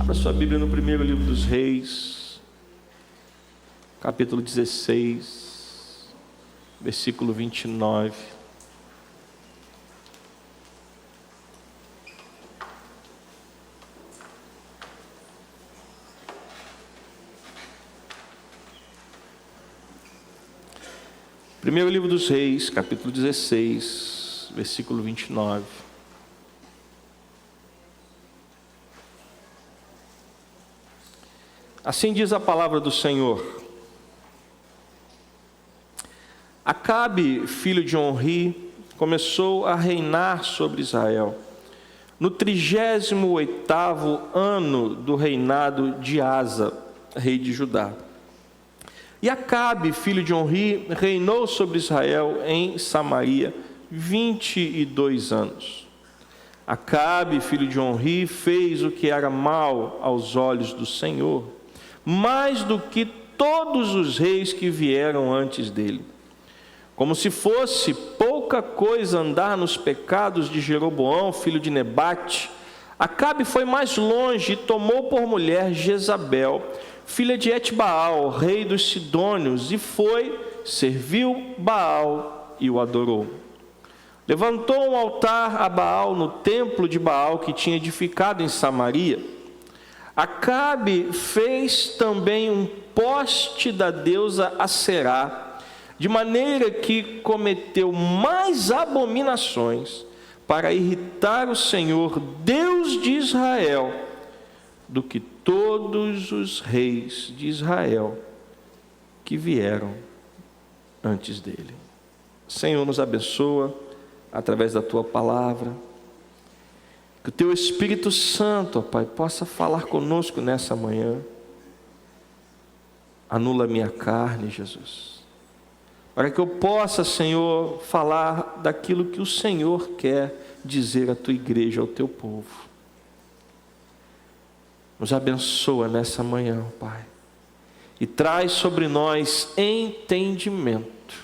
Abra sua Bíblia no primeiro livro dos Reis, capítulo 16, versículo 29. Primeiro livro dos Reis, capítulo 16, versículo 29. Assim diz a palavra do Senhor: Acabe, filho de Onri, começou a reinar sobre Israel, no 38º ano do reinado de Asa, rei de Judá. E Acabe, filho de Onri, reinou sobre Israel em Samaria 22 anos. Acabe, filho de Onri, fez o que era mal aos olhos do Senhor, mais do que todos os reis que vieram antes dele. Como se fosse pouca coisa andar nos pecados de Jeroboão, filho de Nebate, Acabe foi mais longe e tomou por mulher Jezabel, filha de Etbaal, rei dos Sidônios, e serviu Baal e o adorou. Levantou um altar a Baal no templo de Baal que tinha edificado em Samaria. Acabe fez também um poste da deusa Aserá, de maneira que cometeu mais abominações para irritar o Senhor, Deus de Israel, do que todos os reis de Israel que vieram antes dele. Senhor, nos abençoa através da Tua palavra. Que o Teu Espírito Santo, ó Pai, possa falar conosco nessa manhã. Anula a minha carne, Jesus, para que eu possa, Senhor, falar daquilo que o Senhor quer dizer à Tua igreja, ao Teu povo. Nos abençoa nessa manhã, Pai, e traz sobre nós entendimento,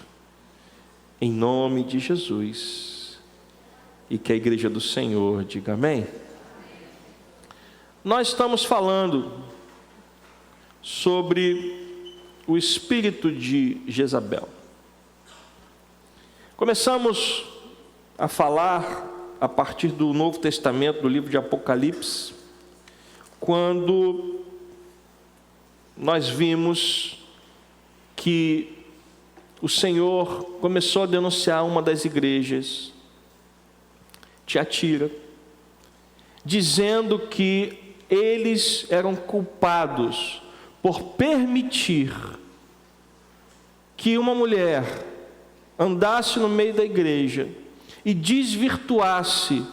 em nome de Jesus. E que a igreja do Senhor diga amém. Nós estamos falando sobre o espírito de Jezabel. Começamos a falar a partir do Novo Testamento, do livro de Apocalipse, quando nós vimos que o Senhor começou a denunciar uma das igrejas, Tiatira, dizendo que eles eram culpados por permitir que uma mulher andasse no meio da igreja e desvirtuasse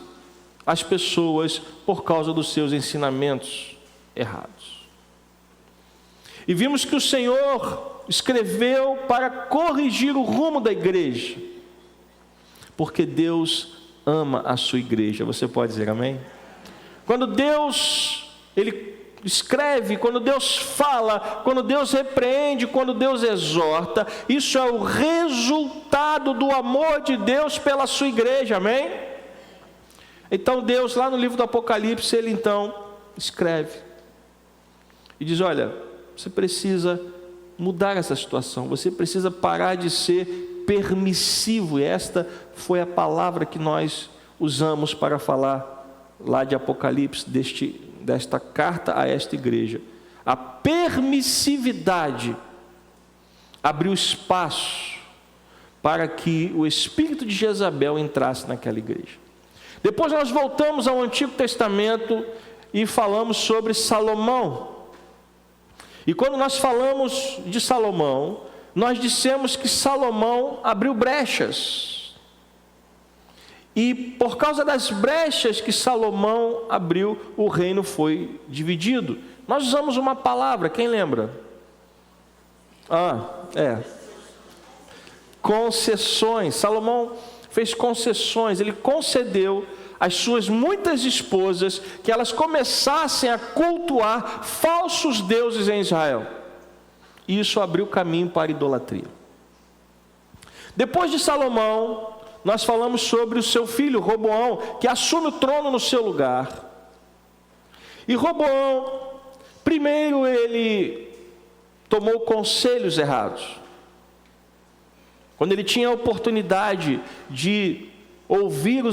as pessoas por causa dos seus ensinamentos errados. E vimos que o Senhor escreveu para corrigir o rumo da igreja, porque Deus ama a sua igreja. Você pode dizer amém? Quando Deus, Ele escreve, quando Deus fala, quando Deus repreende, quando Deus exorta, isso é o resultado do amor de Deus pela sua igreja, amém? Então Deus, lá no livro do Apocalipse, Ele então escreve e diz: olha, você precisa mudar essa situação, você precisa parar de ser permissivo. E esta foi a palavra que nós usamos para falar lá de Apocalipse, desta carta a esta igreja. A permissividade abriu espaço para que o espírito de Jezabel entrasse naquela igreja. Depois nós voltamos ao Antigo Testamento e falamos sobre Salomão. E quando nós falamos de Salomão, nós dissemos que Salomão abriu brechas. E por causa das brechas que Salomão abriu, o reino foi dividido. Nós usamos uma palavra, quem lembra? Concessões. Salomão fez concessões, ele concedeu às suas muitas esposas que elas começassem a cultuar falsos deuses em Israel. E isso abriu caminho para a idolatria. Depois de Salomão, nós falamos sobre o seu filho Roboão, que assume o trono no seu lugar. E Roboão, primeiro ele tomou conselhos errados. Quando ele tinha a oportunidade de ouvir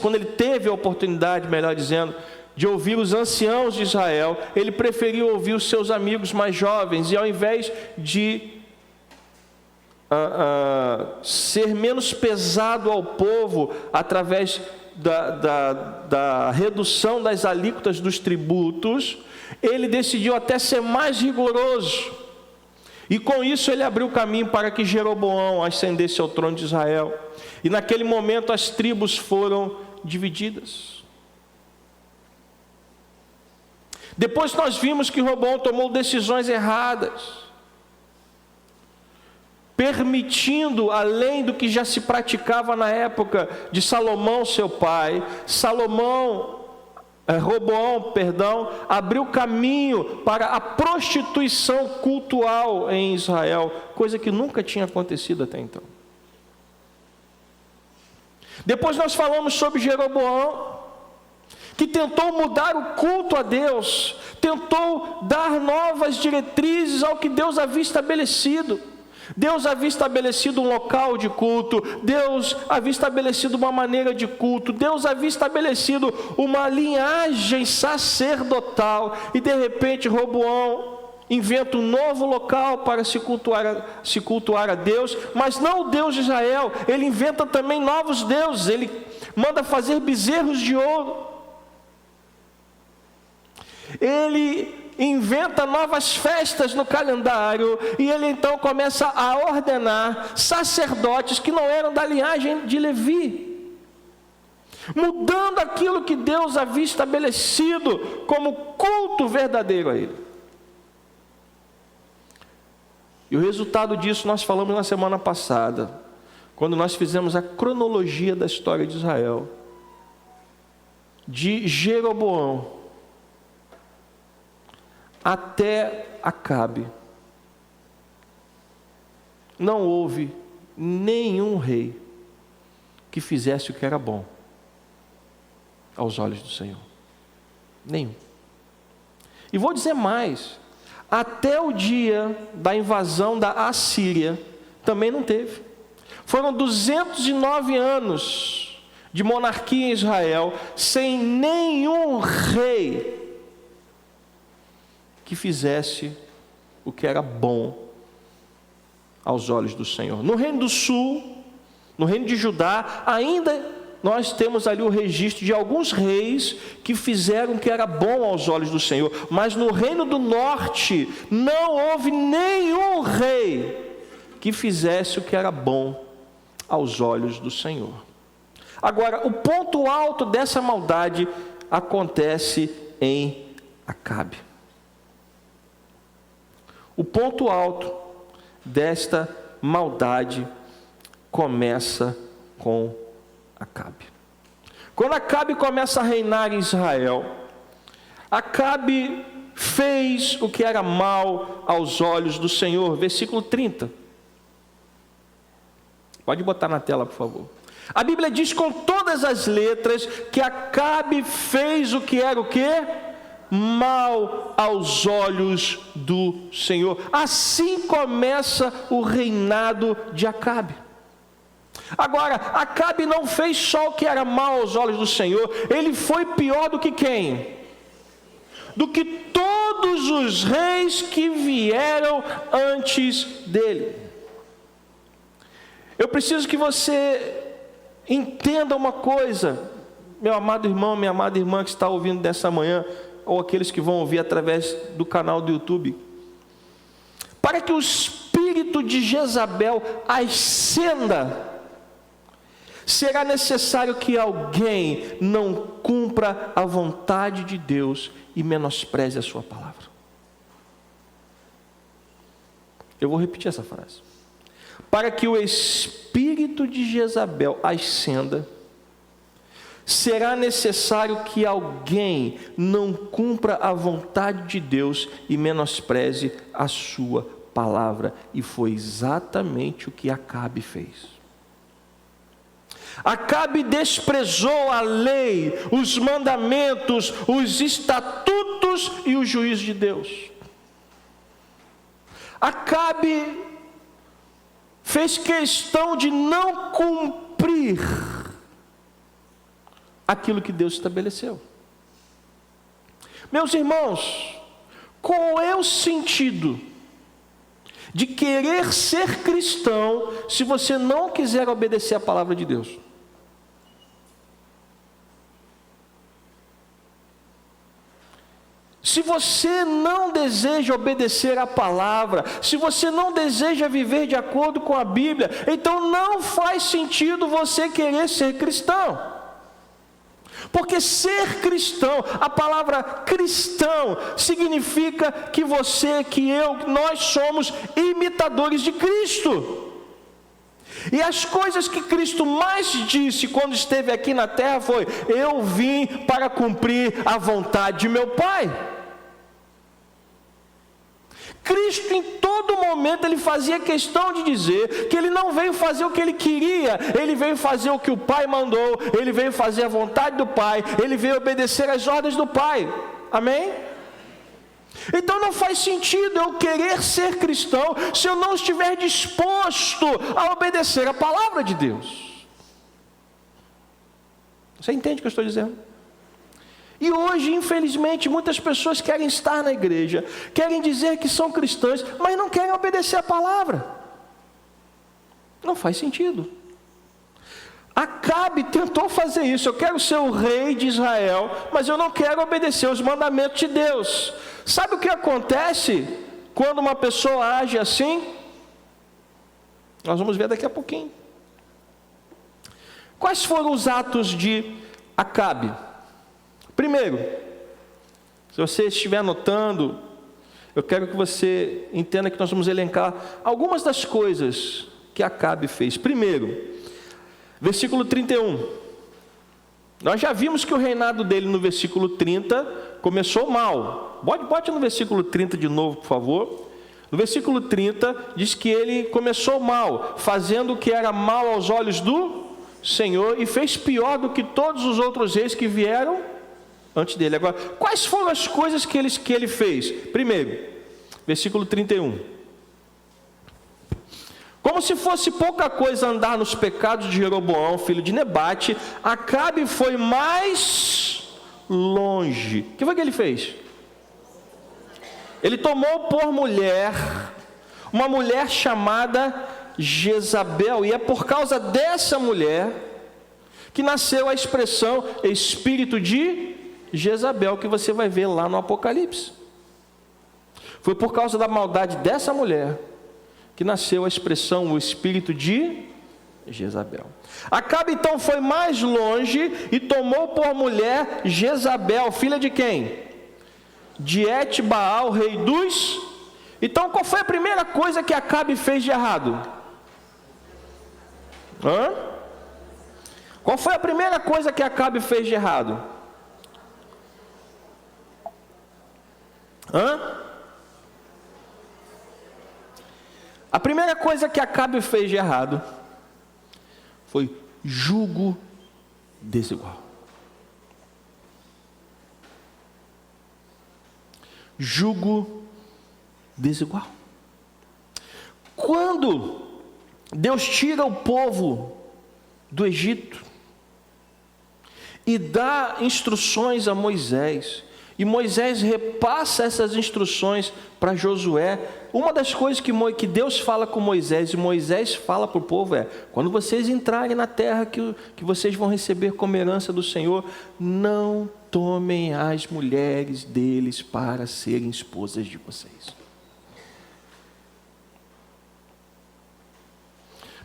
quando ele teve a oportunidade, melhor dizendo, de ouvir os anciãos de Israel, ele preferiu ouvir os seus amigos mais jovens, e ao invés de ser menos pesado ao povo através da redução das alíquotas dos tributos, ele decidiu até ser mais rigoroso, e com isso ele abriu caminho para que Jeroboão ascendesse ao trono de Israel, e naquele momento as tribos foram divididas. Depois nós vimos que Roboão tomou decisões erradas, permitindo, além do que já se praticava na época de Salomão, seu pai, Roboão, abriu caminho para a prostituição cultural em Israel, coisa que nunca tinha acontecido até então. Depois nós falamos sobre Jeroboão, que tentou mudar o culto a Deus, tentou dar novas diretrizes ao que Deus havia estabelecido. Deus havia estabelecido um local de culto, Deus havia estabelecido uma maneira de culto, Deus havia estabelecido uma linhagem sacerdotal, e de repente Roboão inventa um novo local para se cultuar a Deus, mas não o Deus de Israel. Ele inventa também novos deuses, ele manda fazer bezerros de ouro, ele inventa novas festas no calendário, e ele então começa a ordenar sacerdotes que não eram da linhagem de Levi, mudando aquilo que Deus havia estabelecido como culto verdadeiro a ele. E o resultado disso nós falamos na semana passada, quando nós fizemos a cronologia da história de Israel, de Jeroboão até Acabe. Não houve nenhum rei que fizesse o que era bom aos olhos do Senhor. Nenhum. E vou dizer mais, até o dia da invasão da Assíria, também não teve. Foram 209 anos de monarquia em Israel, sem nenhum rei que fizesse o que era bom aos olhos do Senhor. No reino do sul, no reino de Judá, ainda nós temos ali o registro de alguns reis que fizeram o que era bom aos olhos do Senhor, mas no reino do norte não houve nenhum rei que fizesse o que era bom aos olhos do Senhor. Agora, o ponto alto dessa maldade acontece em Acabe. O ponto alto desta maldade começa com Acabe. Quando Acabe começa a reinar em Israel, Acabe fez o que era mal aos olhos do Senhor. Versículo 30. Pode botar na tela, por favor. A Bíblia diz com todas as letras que Acabe fez o que era o quê? Mal aos olhos do Senhor. Assim começa o reinado de Acabe. Agora, Acabe não fez só o que era mal aos olhos do Senhor, ele foi pior do que quem? Do que todos os reis que vieram antes dele. Eu preciso que você entenda uma coisa, meu amado irmão, minha amada irmã que está ouvindo dessa manhã, ou aqueles que vão ouvir através do canal do YouTube. Para que o espírito de Jezabel ascenda, será necessário que alguém não cumpra a vontade de Deus e menospreze a sua palavra. Eu vou repetir essa frase. Para que o espírito de Jezabel ascenda, será necessário que alguém não cumpra a vontade de Deus e menospreze a sua palavra. E foi exatamente o que Acabe fez. Acabe desprezou a lei, os mandamentos, os estatutos juízos e o juízo de Deus. Acabe fez questão de não cumprir aquilo que Deus estabeleceu. Meus irmãos, qual é o sentido de querer ser cristão se você não quiser obedecer a palavra de Deus? Se você não deseja obedecer a palavra, se você não deseja viver de acordo com a Bíblia, então não faz sentido você querer ser cristão. Porque ser cristão, a palavra cristão, significa que você, que eu, nós somos imitadores de Cristo. E as coisas que Cristo mais disse quando esteve aqui na terra foi: eu vim para cumprir a vontade de meu Pai. Cristo em todo momento ele fazia questão de dizer que ele não veio fazer o que ele queria, ele veio fazer o que o Pai mandou, ele veio fazer a vontade do Pai, ele veio obedecer às ordens do Pai. Amém? Então não faz sentido eu querer ser cristão se eu não estiver disposto a obedecer a palavra de Deus. Você entende o que eu estou dizendo? E hoje, infelizmente, muitas pessoas querem estar na igreja, querem dizer que são cristãs, mas não querem obedecer a palavra. Não faz sentido. Acabe tentou fazer isso: eu quero ser o rei de Israel, mas eu não quero obedecer os mandamentos de Deus. Sabe o que acontece quando uma pessoa age assim? Nós vamos ver daqui a pouquinho. Quais foram os atos de Acabe? Primeiro, se você estiver anotando, eu quero que você entenda que nós vamos elencar algumas das coisas que Acabe fez. Primeiro, versículo 31. Nós já vimos que o reinado dele no versículo 30 começou mal. Bote no versículo 30 de novo, por favor. No versículo 30 diz que ele começou mal, fazendo o que era mal aos olhos do Senhor, e fez pior do que todos os outros reis que vieram antes dele. Agora, quais foram as coisas que ele fez? Primeiro, versículo 31. Como se fosse pouca coisa andar nos pecados de Jeroboão, filho de Nebate, Acabe foi mais longe. O que foi que ele fez? Ele tomou por mulher uma mulher chamada Jezabel, e é por causa dessa mulher que nasceu a expressão espírito de Jezabel, que você vai ver lá no Apocalipse. Foi por causa da maldade dessa mulher que nasceu a expressão o espírito de Jezabel. Acabe então foi mais longe e tomou por mulher Jezabel, filha de quem? De Et-Baal, rei dos... Então qual foi a primeira coisa que Acabe fez de errado? Qual foi a primeira coisa que Acabe fez de errado? A primeira coisa que Acabe fez de errado foi jugo desigual. Jugo desigual. Quando Deus tira o povo do Egito e dá instruções a Moisés, e Moisés repassa essas instruções para Josué, uma das coisas que Deus fala com Moisés, e Moisés fala para o povo é: quando vocês entrarem na terra que vocês vão receber como herança do Senhor, não tomem as mulheres deles para serem esposas de vocês.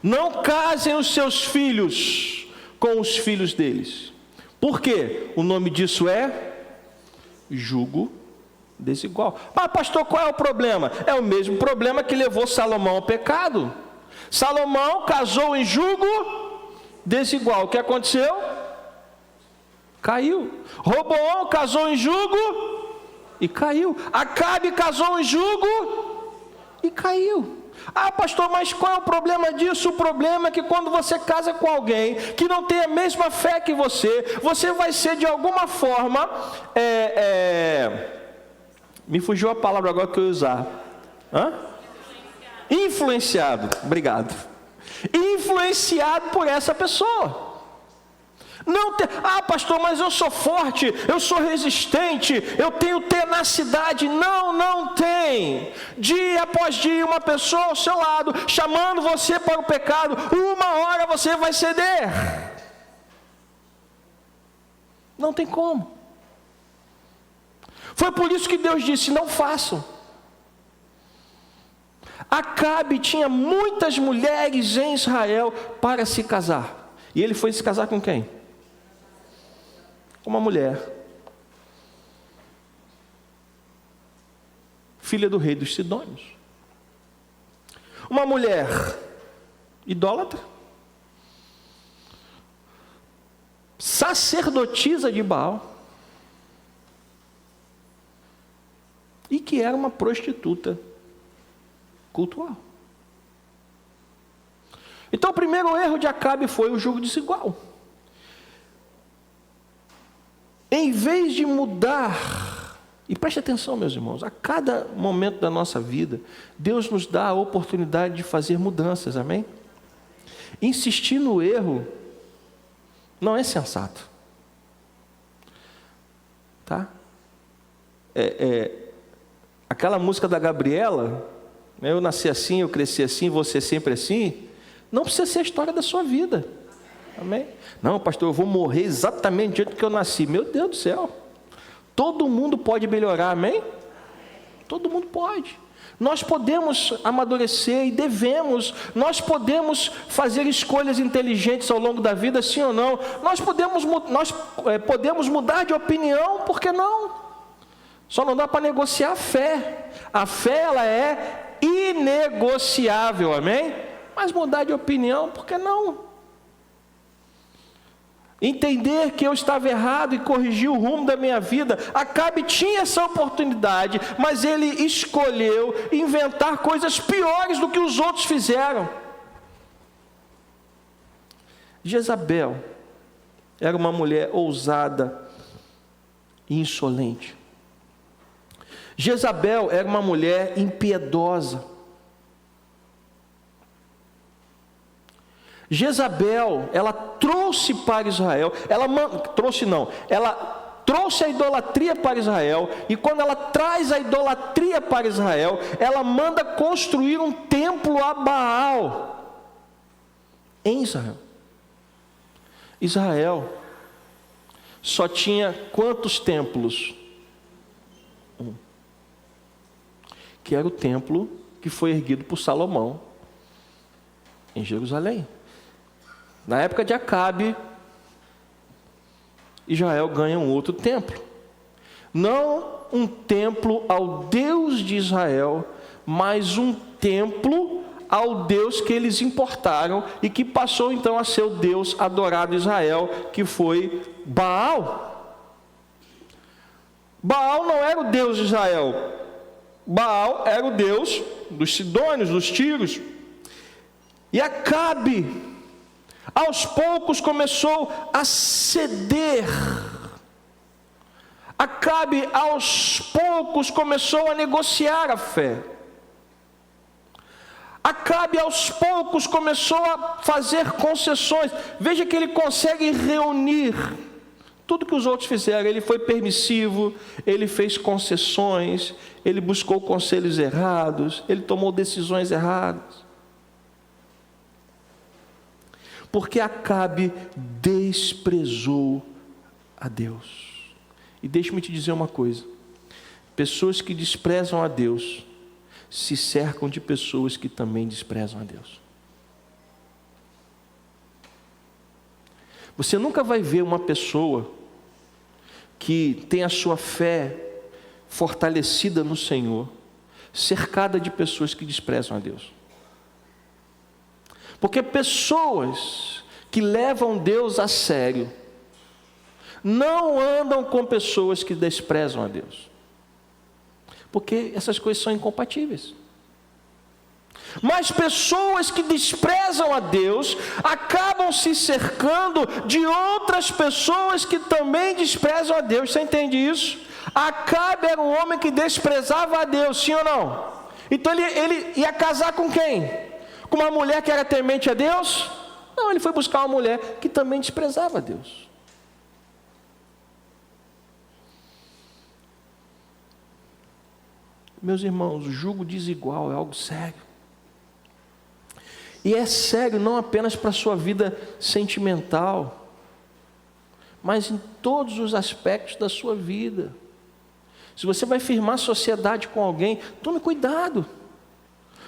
Não casem os seus filhos com os filhos deles. Por quê? O nome disso é jugo desigual. Ah, pastor, qual é o problema? É o mesmo problema que levou Salomão ao pecado. Salomão casou em jugo desigual. O que aconteceu? Caiu. Roboão casou em jugo e caiu. Acabe casou em jugo e caiu. Ah, pastor, mas qual é o problema disso? O problema é que quando você casa com alguém que não tem a mesma fé que você vai ser de alguma forma Me fugiu a palavra agora que eu ia usar. Influenciado. Obrigado. Influenciado por essa pessoa. Não tem, pastor, mas eu sou forte, eu sou resistente, eu tenho tenacidade. Não tem. Dia após dia, uma pessoa ao seu lado, chamando você para o pecado, uma hora você vai ceder. Não tem como. Foi por isso que Deus disse: não façam. Acabe tinha muitas mulheres em Israel para se casar. E ele foi se casar com quem? Com uma mulher, filha do rei dos Sidônios. Uma mulher idólatra, sacerdotisa de Baal, e que era uma prostituta cultual. Então o primeiro erro de Acabe foi o julgo desigual. Em vez de mudar, e preste atenção, meus irmãos, a cada momento da nossa vida, Deus nos dá a oportunidade de fazer mudanças, amém? Insistir no erro não é sensato, tá? Aquela música da Gabriela, né, eu nasci assim, eu cresci assim, você sempre assim, não precisa ser a história da sua vida. Amém? Não, pastor, eu vou morrer exatamente do jeito que eu nasci. Meu Deus do céu. Todo mundo pode melhorar, amém? Todo mundo pode. Nós podemos amadurecer e devemos. Nós podemos fazer escolhas inteligentes ao longo da vida, sim ou não? Nós podemos mudar de opinião, por que não? Só não dá para negociar a fé. A fé, ela é inegociável, amém? Mas mudar de opinião, por que não? Entender que eu estava errado e corrigir o rumo da minha vida. Acabe tinha essa oportunidade, mas ele escolheu inventar coisas piores do que os outros fizeram. Jezabel era uma mulher ousada e insolente. Jezabel era uma mulher impiedosa. Jezabel, ela trouxe para Israel, ela trouxe a idolatria para Israel, e quando ela traz a idolatria para Israel, ela manda construir um templo a Baal, em Israel. Israel só tinha quantos templos? Um. Que era o templo que foi erguido por Salomão, em Jerusalém. Na época de Acabe, Israel ganha um outro templo. Não um templo ao Deus de Israel, mas um templo ao Deus que eles importaram e que passou então a ser o Deus adorado em Israel, que foi Baal. Baal não era o Deus de Israel. Baal era o Deus dos Sidônios, dos Tírios. E Acabe, aos poucos, começou a ceder. Acabe, aos poucos, começou a negociar a fé. Acabe, aos poucos, começou a fazer concessões. Veja que ele consegue reunir tudo que os outros fizeram. Ele foi permissivo, ele fez concessões, ele buscou conselhos errados, ele tomou decisões erradas. Porque Acabe desprezou a Deus. E deixe-me te dizer uma coisa: pessoas que desprezam a Deus se cercam de pessoas que também desprezam a Deus. Você nunca vai ver uma pessoa que tem a sua fé fortalecida no Senhor cercada de pessoas que desprezam a Deus. Porque pessoas que levam Deus a sério não andam com pessoas que desprezam a Deus, porque essas coisas são incompatíveis. Mas pessoas que desprezam a Deus acabam se cercando de outras pessoas que também desprezam a Deus. Você entende isso? Acabe era um homem que desprezava a Deus, sim ou não? Então ele ia casar com quem? Com uma mulher que era temente a Deus? Não, ele foi buscar uma mulher que também desprezava a Deus. Meus irmãos, o jugo desigual é algo sério. E é sério não apenas para a sua vida sentimental, mas em todos os aspectos da sua vida. Se você vai firmar sociedade com alguém, tome cuidado.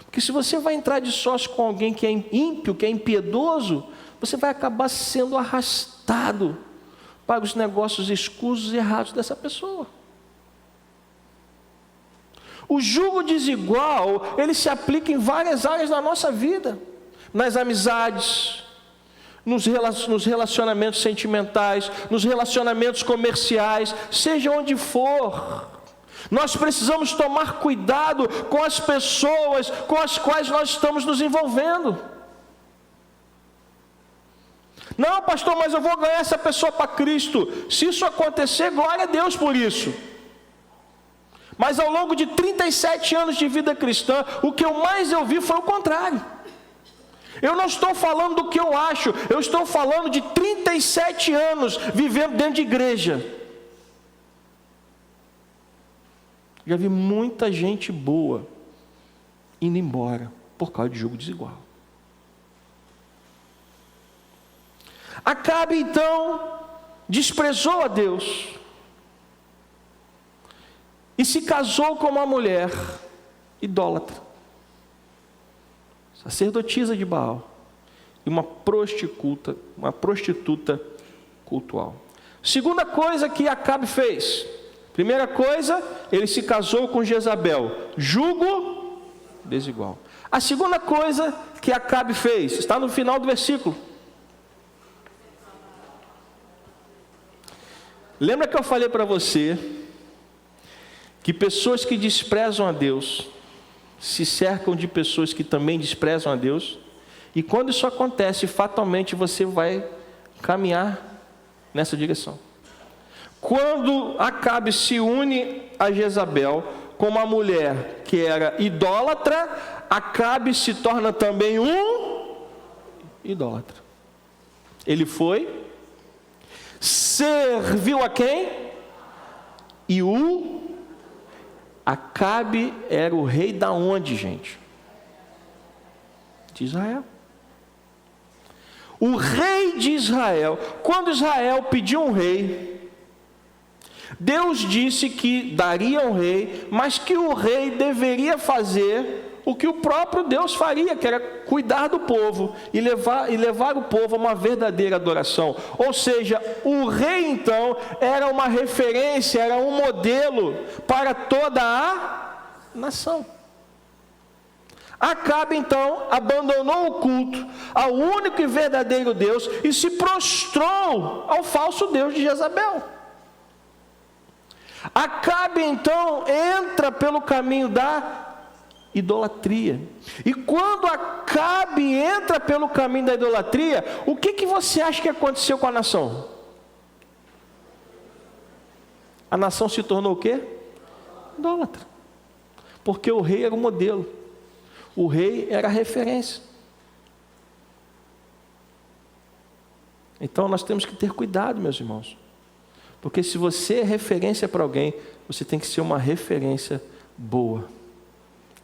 Porque se você vai entrar de sócio com alguém que é ímpio, que é impiedoso, você vai acabar sendo arrastado para os negócios escusos e errados dessa pessoa. O jugo desigual, ele se aplica em várias áreas da nossa vida. Nas amizades, nos relacionamentos sentimentais, nos relacionamentos comerciais, seja onde for. Nós precisamos tomar cuidado com as pessoas com as quais nós estamos nos envolvendo. Não, pastor, mas eu vou ganhar essa pessoa para Cristo. Se isso acontecer, glória a Deus por isso. Mas ao longo de 37 anos de vida cristã, o que eu mais ouvi foi o contrário. Eu não estou falando do que eu acho, eu estou falando de 37 anos vivendo dentro de igreja. Já vi muita gente boa indo embora por causa de jugo desigual. Acabe então desprezou a Deus e se casou com uma mulher idólatra, sacerdotisa de Baal, e uma prostituta cultual. Segunda coisa que Acabe fez. Primeira coisa, ele se casou com Jezabel. Jugo desigual. A segunda coisa que Acabe fez, está no final do versículo. Lembra que eu falei para você que pessoas que desprezam a Deus se cercam de pessoas que também desprezam a Deus? E quando isso acontece, fatalmente você vai caminhar nessa direção. Quando Acabe se une a Jezabel com uma mulher que era idólatra, Acabe se torna também um idólatra. Ele foi, serviu a quem? E Acabe era o rei da onde, gente? De Israel. O rei de Israel, quando Israel pediu um rei, Deus disse que daria um rei, mas que o rei deveria fazer o que o próprio Deus faria, que era cuidar do povo e levar o povo a uma verdadeira adoração. Ou seja, o rei então era uma referência, era um modelo para toda a nação. Acabe então abandonou o culto ao único e verdadeiro Deus e se prostrou ao falso Deus de Jezabel. Acabe então entra pelo caminho da idolatria. E quando Acabe entra pelo caminho da idolatria, o que você acha que aconteceu com a nação? A nação se tornou o quê? Idólatra. Porque o rei era o modelo. O rei era a referência. Então nós temos que ter cuidado, meus irmãos. Porque se você é referência para alguém, você tem que ser uma referência boa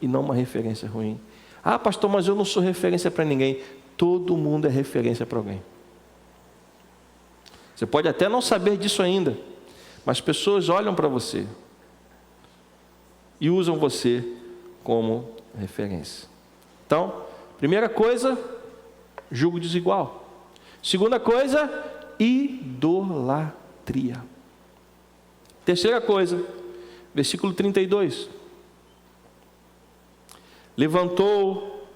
e não uma referência ruim. Ah, pastor, mas eu não sou referência para ninguém. Todo mundo é referência para alguém. Você pode até não saber disso ainda, mas pessoas olham para você e usam você como referência. Então, primeira coisa, jugo desigual. Segunda coisa, idolatria. Terceira coisa, versículo 32. Levantou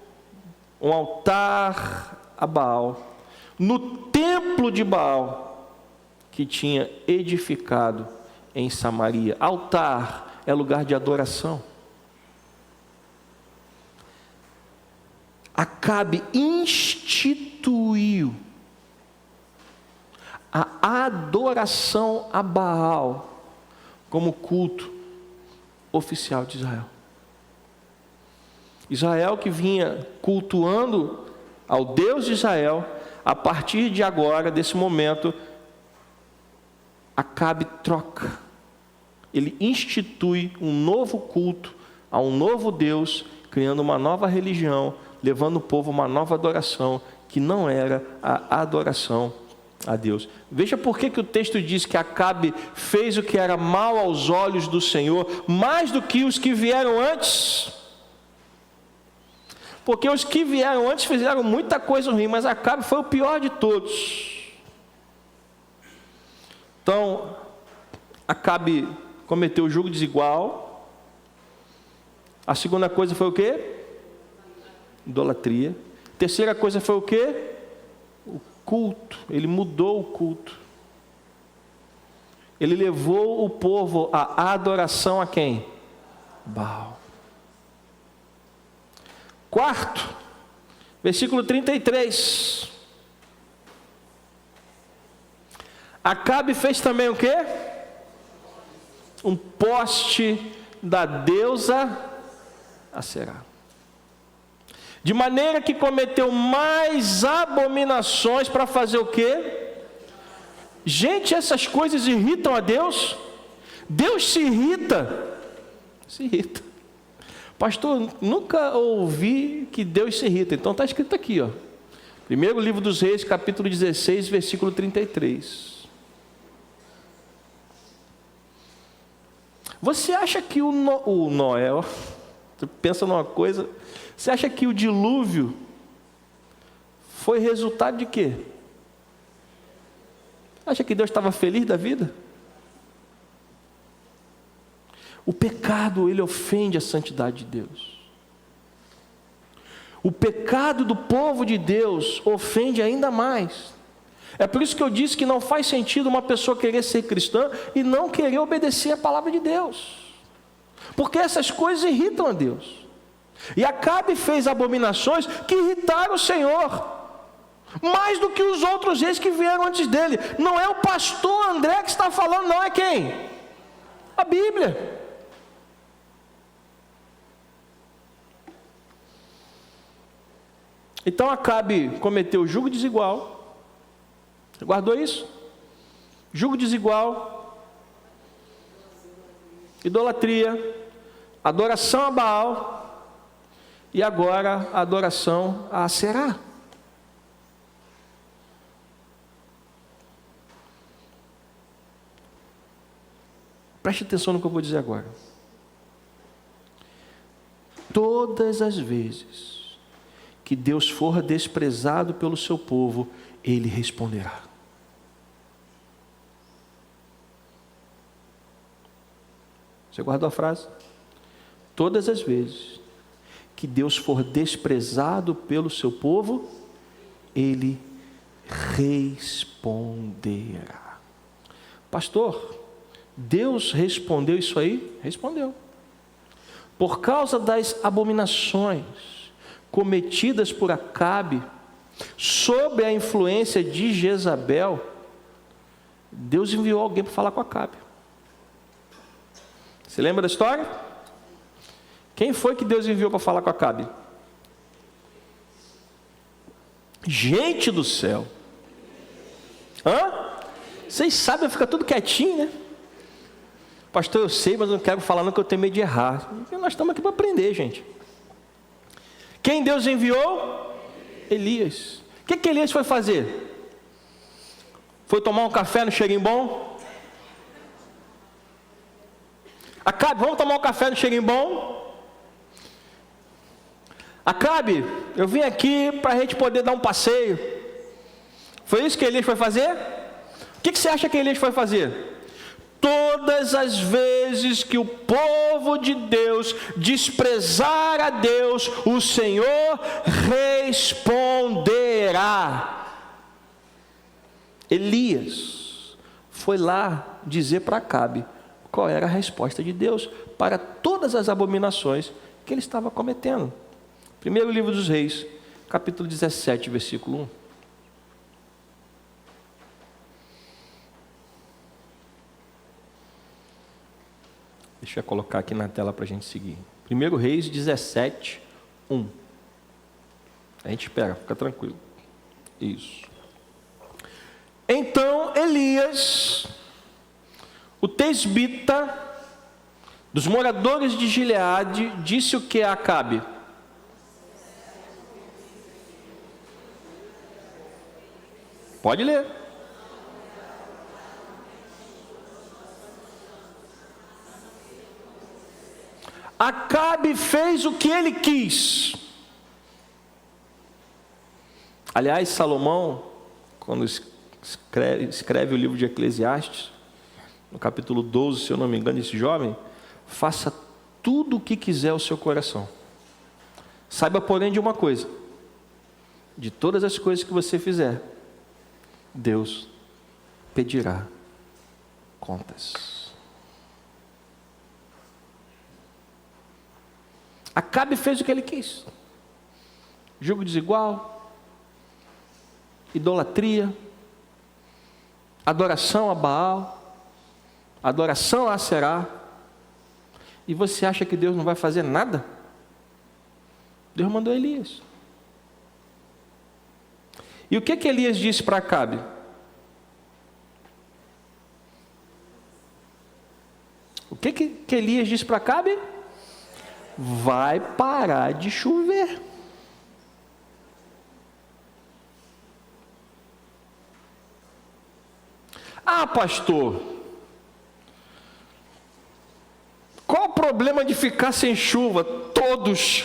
um altar a Baal no templo de Baal que tinha edificado em Samaria. Altar é lugar de adoração. Acabe instituiu a adoração a Baal como culto oficial de Israel. Israel que vinha cultuando ao Deus de Israel, a partir de agora, desse momento, Acabe troca. Ele institui um novo culto a um novo Deus, criando uma nova religião, levando o povo a uma nova adoração, que não era a adoração a Deus. Veja por que o texto diz que Acabe fez o que era mal aos olhos do Senhor, mais do que os que vieram antes. Porque os que vieram antes fizeram muita coisa ruim, mas Acabe foi o pior de todos. Então, Acabe cometeu julgo desigual. A segunda coisa foi o quê? Idolatria. A terceira coisa foi o quê? O culto. Ele mudou o culto. Ele levou o povo à adoração a quem? Baal. Quarto, versículo 33. Acabe fez também o quê? Um poste da deusa Aserá. De maneira que cometeu mais abominações para fazer o quê? Gente, essas coisas irritam a Deus? Deus se irrita. Se irrita. Pastor, nunca ouvi que Deus se irrita. Então está escrito aqui, ó. Primeiro livro dos Reis, capítulo 16, versículo 33. Você acha que o Noé, você pensa numa coisa, você acha que o dilúvio foi resultado de quê? Acha que Deus estava feliz da vida? O pecado, ele ofende a santidade de Deus. O pecado do povo de Deus ofende ainda mais. É por isso que eu disse que não faz sentido uma pessoa querer ser cristã e não querer obedecer a palavra de Deus. Porque essas coisas irritam a Deus. E Acabe fez abominações que irritaram o Senhor, mais do que os outros reis que vieram antes dele. Não é o pastor André que está falando, não, é quem? A Bíblia. Então Acabe cometeu julgo desigual. Você guardou isso? Julgo desigual, idolatria, adoração a Baal e agora a adoração a Aserá. Preste atenção no que eu vou dizer agora. Todas as vezes que Deus for desprezado pelo seu povo, Ele responderá. Você guardou a frase? Todas as vezes que Deus for desprezado pelo seu povo, Ele responderá. Pastor, Deus respondeu isso aí? Respondeu. Por causa das abominações cometidas por Acabe, sob a influência de Jezabel, Deus enviou alguém para falar com Acabe. Você lembra da história? Quem foi que Deus enviou para falar com Acabe? Gente do céu! Vocês sabem, fica tudo quietinho, né? Pastor, eu sei, mas eu não quero falar não, que eu tenho medo de errar. Nós estamos aqui para aprender, gente. Quem Deus enviou? Elias. O que Elias foi fazer? Foi tomar um café no cheirinho bom? Acabe, vamos tomar um café no cheirinho bom? Acabe, eu vim aqui para a gente poder dar um passeio. Foi isso que Elias foi fazer? O que você acha que Elias foi fazer? Todas as vezes que o povo de Deus desprezar a Deus, o Senhor responderá. Elias foi lá dizer para Acabe qual era a resposta de Deus para todas as abominações que ele estava cometendo. Primeiro livro dos Reis, capítulo 17, versículo 1. Deixa eu colocar aqui na tela para a gente seguir. 1 Reis 17, 1. A gente espera, fica tranquilo. Isso. Então Elias, o tesbita, dos moradores de Gileade, disse o que a Acabe? Pode ler. Acabe fez o que ele quis. Aliás, Salomão, quando escreve o livro de Eclesiastes, no capítulo 12, se eu não me engano, esse jovem, faça tudo o que quiser o seu coração. Saiba, porém, de uma coisa: de todas as coisas que você fizer, Deus pedirá contas. Acabe fez o que ele quis. Julgo desigual, idolatria, adoração a Baal, adoração a Aserá. E você acha que Deus não vai fazer nada? Deus mandou Elias. E o que Elias disse para Acabe? O que Elias disse para Acabe? Vai parar de chover. Ah, pastor, qual o problema de ficar sem chuva? Todos.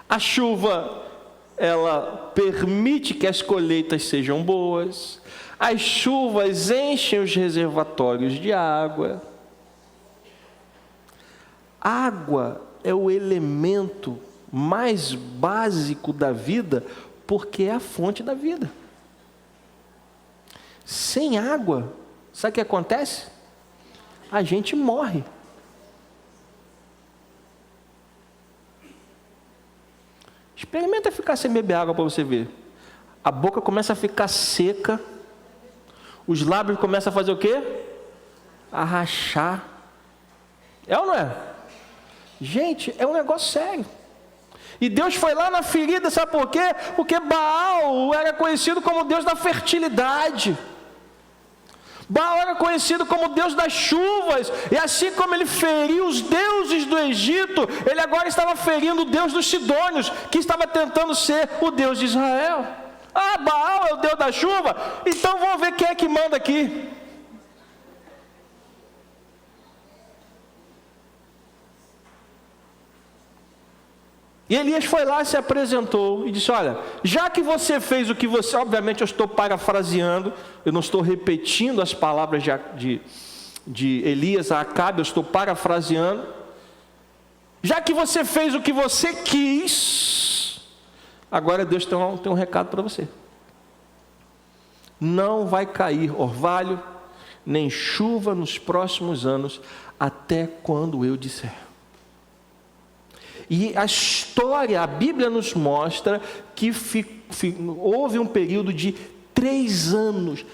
A chuva, ela permite que as colheitas sejam boas. As chuvas enchem os reservatórios de água. Água é o elemento mais básico da vida, porque é a fonte da vida. Sem água, sabe o que acontece? A gente morre. Experimenta ficar sem beber água para você ver. A boca começa a ficar seca, os lábios começam a fazer o quê? A rachar. É ou não é? Gente, é um negócio sério. E Deus foi lá na ferida, sabe por quê? Porque Baal era conhecido como Deus da fertilidade. Baal era conhecido como Deus das chuvas. E assim como ele feriu os deuses do Egito, ele agora estava ferindo o Deus dos Sidônios, que estava tentando ser o Deus de Israel. Ah, Baal é o Deus da chuva? Então vamos ver quem é que manda aqui. E Elias foi lá, se apresentou e disse: olha, já que você fez o que você... Obviamente eu estou parafraseando, eu não estou repetindo as palavras de Elias a Acabe, eu estou parafraseando. Já que você fez o que você quis, agora Deus tem um recado para você. Não vai cair orvalho, nem chuva nos próximos anos, até quando eu disser. E a história, a Bíblia nos mostra que houve um período de 3 anos.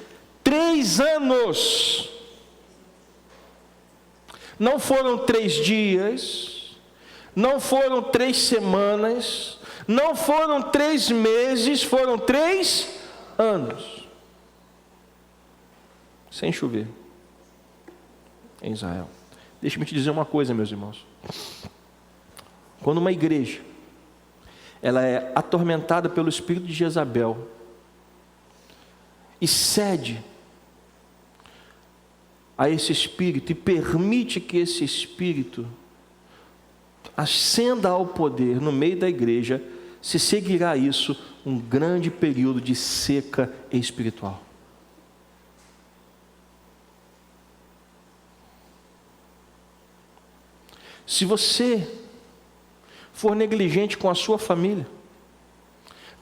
3 anos! Não foram 3 dias, não foram 3 semanas, não foram 3 meses, foram 3 anos. Sem chover em Israel. Deixa-me te dizer uma coisa, meus irmãos. Quando uma igreja ela é atormentada pelo espírito de Jezabel e cede a esse espírito e permite que esse espírito ascenda ao poder no meio da igreja, se seguirá isso um grande período de seca espiritual. Se você for negligente com a sua família,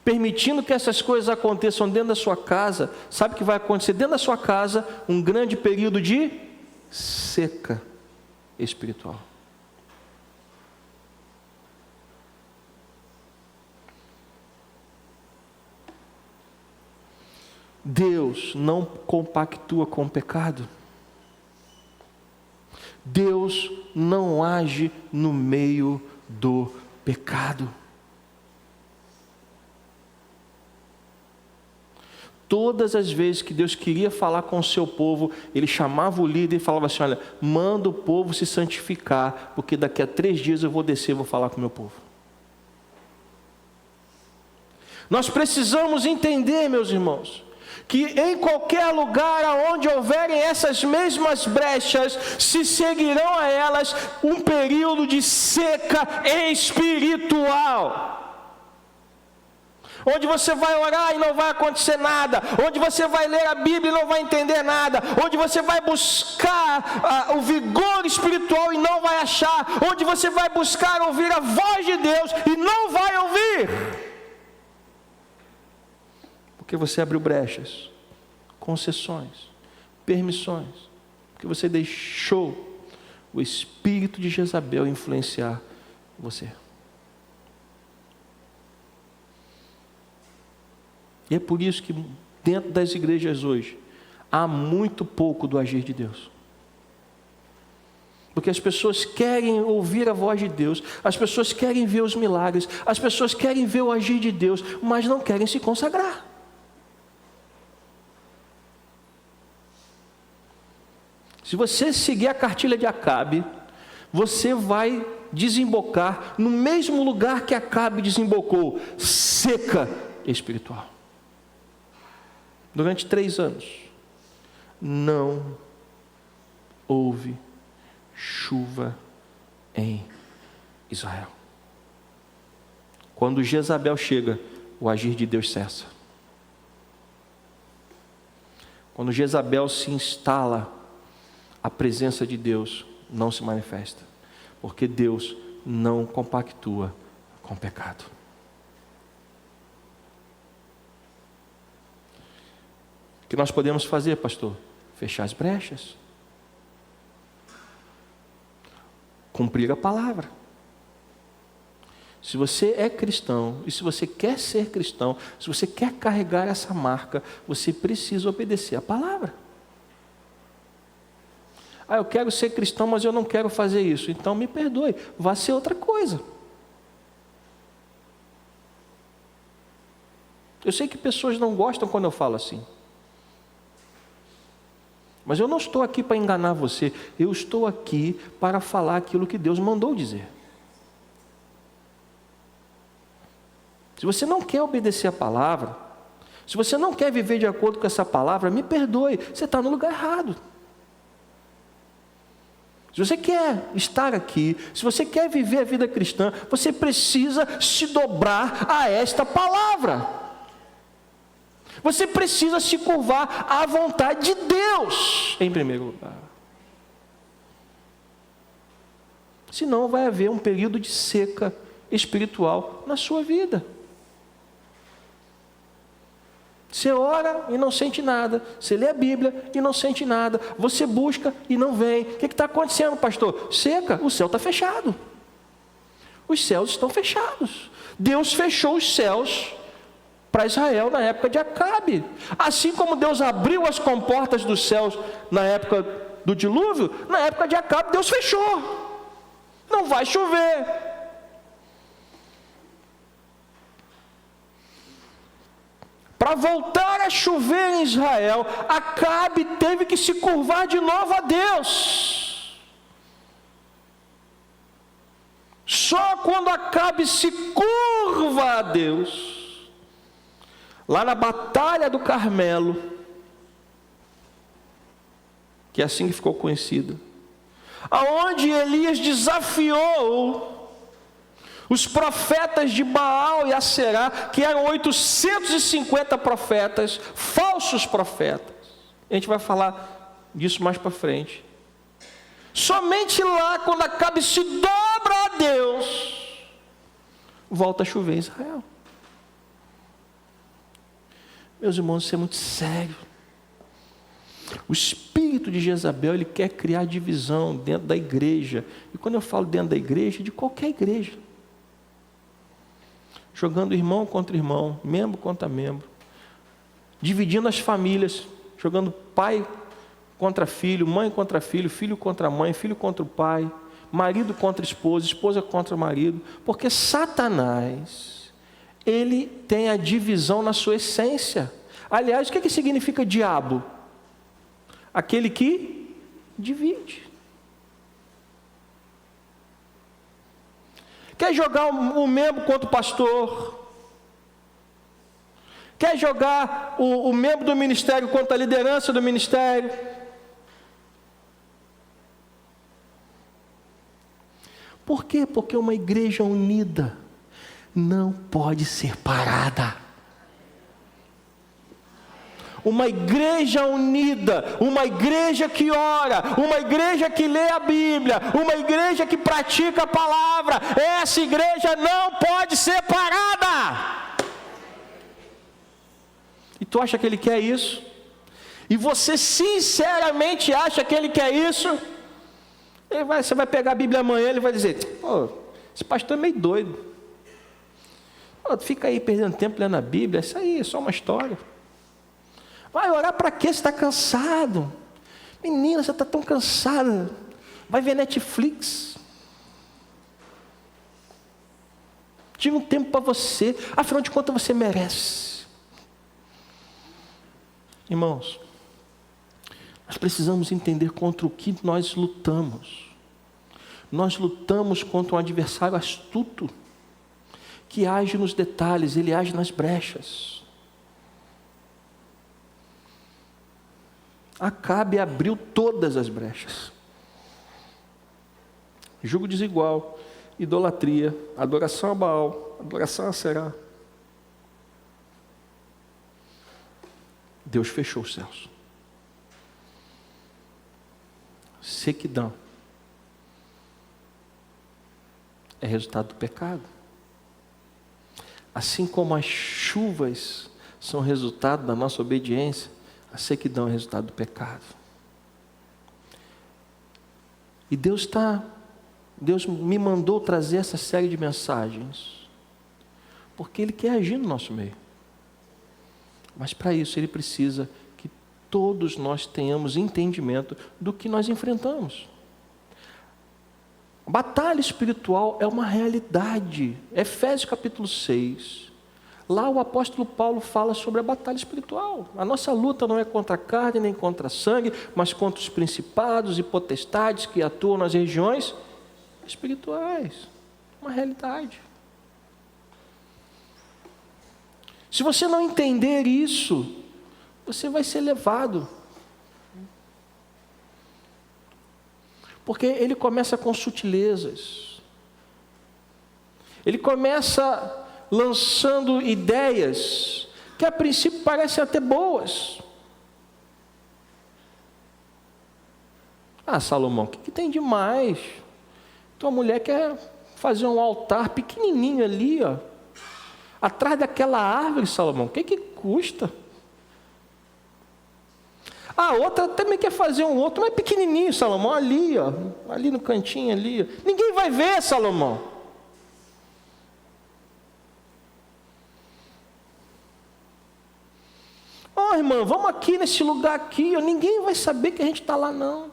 permitindo que essas coisas aconteçam dentro da sua casa, sabe o que vai acontecer dentro da sua casa? Um grande período de seca espiritual. Deus não compactua com o pecado. Deus não age no meio do pecado. Todas as vezes que Deus queria falar com o seu povo, Ele chamava o líder e falava assim: olha, manda o povo se santificar, porque daqui a 3 dias eu vou descer e vou falar com o meu povo. Nós precisamos entender, meus irmãos, que em qualquer lugar onde houverem essas mesmas brechas, se seguirão a elas um período de seca espiritual. Onde você vai orar e não vai acontecer nada, onde você vai ler a Bíblia e não vai entender nada, onde você vai buscar o vigor espiritual e não vai achar, onde você vai buscar ouvir a voz de Deus e não vai ouvir, porque você abriu brechas, concessões, permissões, porque você deixou o espírito de Jezabel influenciar você. E é por isso que dentro das igrejas hoje há muito pouco do agir de Deus. Porque as pessoas querem ouvir a voz de Deus, as pessoas querem ver os milagres, as pessoas querem ver o agir de Deus, mas não querem se consagrar. Se você seguir a cartilha de Acabe, você vai desembocar no mesmo lugar que Acabe desembocou, seca espiritual. Durante 3 anos, não houve chuva em Israel. Quando Jezabel chega, o agir de Deus cessa. Quando Jezabel se instala, a presença de Deus não se manifesta, porque Deus não compactua com o pecado. O que nós podemos fazer, pastor? Fechar as brechas, cumprir a palavra. Se você é cristão, e se você quer ser cristão, se você quer carregar essa marca, você precisa obedecer a palavra. Eu quero ser cristão, mas eu não quero fazer isso. Então me perdoe, vá ser outra coisa. Eu sei que pessoas não gostam quando eu falo assim. Mas eu não estou aqui para enganar você, eu estou aqui para falar aquilo que Deus mandou dizer. Se você não quer obedecer a palavra, se você não quer viver de acordo com essa palavra, me perdoe, você está no lugar errado. Se você quer estar aqui, se você quer viver a vida cristã, você precisa se dobrar a esta palavra. Você precisa se curvar à vontade de Deus, em primeiro lugar. Senão vai haver um período de seca espiritual na sua vida. Você ora e não sente nada, você lê a Bíblia e não sente nada, você busca e não vem. O que está acontecendo, pastor? Seca, o céu está fechado. Os céus estão fechados. Deus fechou os céus para Israel na época de Acabe. Assim como Deus abriu as comportas dos céus na época do dilúvio, na época de Acabe Deus fechou. Não vai chover. Para voltar a chover em Israel, Acabe teve que se curvar de novo a Deus. Só quando Acabe se curva a Deus, lá na batalha do Carmelo, que é assim que ficou conhecida, aonde Elias desafiou os profetas de Baal e Aserá, que eram 850 profetas, falsos profetas. A gente vai falar disso mais para frente. Somente lá, quando Acabe se dobra a Deus, volta a chover em Israel. Meus irmãos, isso é muito sério. O espírito de Jezabel, ele quer criar divisão dentro da igreja. E quando eu falo dentro da igreja, de qualquer igreja. Jogando irmão contra irmão, membro contra membro. Dividindo as famílias, jogando pai contra filho, mãe contra filho, filho contra mãe, filho contra o pai, marido contra esposa, esposa contra marido, porque Satanás, ele tem a divisão na sua essência. Aliás, o que significa diabo? Aquele que divide. Quer jogar o membro contra o pastor? Quer jogar o membro do ministério contra a liderança do ministério? Por quê? Porque uma igreja unida não pode ser parada. Uma igreja unida, uma igreja que ora, uma igreja que lê a Bíblia, uma igreja que pratica a palavra, essa igreja não pode ser parada. E tu acha que ele quer isso? E você sinceramente acha que ele quer isso? Você vai pegar a Bíblia amanhã, ele vai dizer: "Pô, esse pastor é meio doido. Pô, fica aí perdendo tempo lendo a Bíblia, isso aí é só uma história. Vai orar para quê? Você está cansado. Menina, você está tão cansada. Vai ver Netflix. Tira um tempo para você. Afinal de contas, você merece." Irmãos, nós precisamos entender contra o que nós lutamos. Nós lutamos contra um adversário astuto, que age nos detalhes, ele age nas brechas. Acabe abriu todas as brechas. Jugo desigual, idolatria, adoração a Baal, adoração a Será. Deus fechou os céus. Sequidão é resultado do pecado. Assim como as chuvas são resultado da nossa obediência, a sequidão é resultado do pecado. E Deus me mandou trazer essa série de mensagens, porque Ele quer agir no nosso meio. Mas para isso Ele precisa que todos nós tenhamos entendimento do que nós enfrentamos. A batalha espiritual é uma realidade. Efésios capítulo 6. Lá o apóstolo Paulo fala sobre a batalha espiritual. A nossa luta não é contra a carne nem contra sangue, mas contra os principados e potestades que atuam nas regiões espirituais. Uma realidade. Se você não entender isso, você vai ser levado. Porque ele começa com sutilezas. Ele começa lançando ideias que a princípio parecem até boas. Ah, Salomão, o que tem de mais? Tua mulher quer fazer um altar pequenininho ali, ó, atrás daquela árvore, Salomão, o que custa? A outra também quer fazer um outro, mas pequenininho, Salomão, ali, ó, ali no cantinho ali. Ó. Ninguém vai ver, Salomão. Ó, irmão, vamos aqui nesse lugar aqui, ó, ninguém vai saber que a gente está lá, não.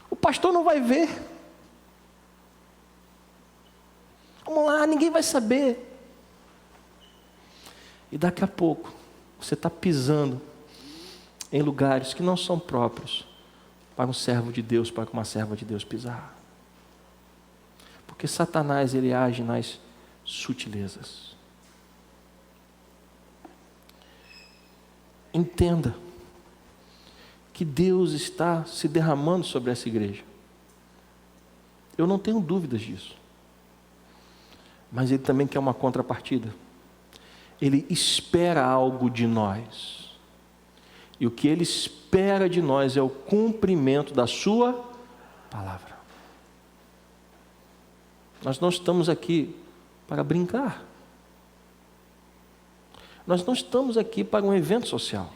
O pastor não vai ver. Vamos lá, ninguém vai saber. E daqui a pouco, você está pisando em lugares que não são próprios para um servo de Deus, para uma serva de Deus pisar. Porque Satanás, ele age nas sutilezas. Entenda que Deus está se derramando sobre essa igreja. Eu não tenho dúvidas disso. Mas Ele também quer uma contrapartida. Ele espera algo de nós. E o que Ele espera de nós é o cumprimento da sua palavra. Nós não estamos aqui para brincar. Nós não estamos aqui para um evento social.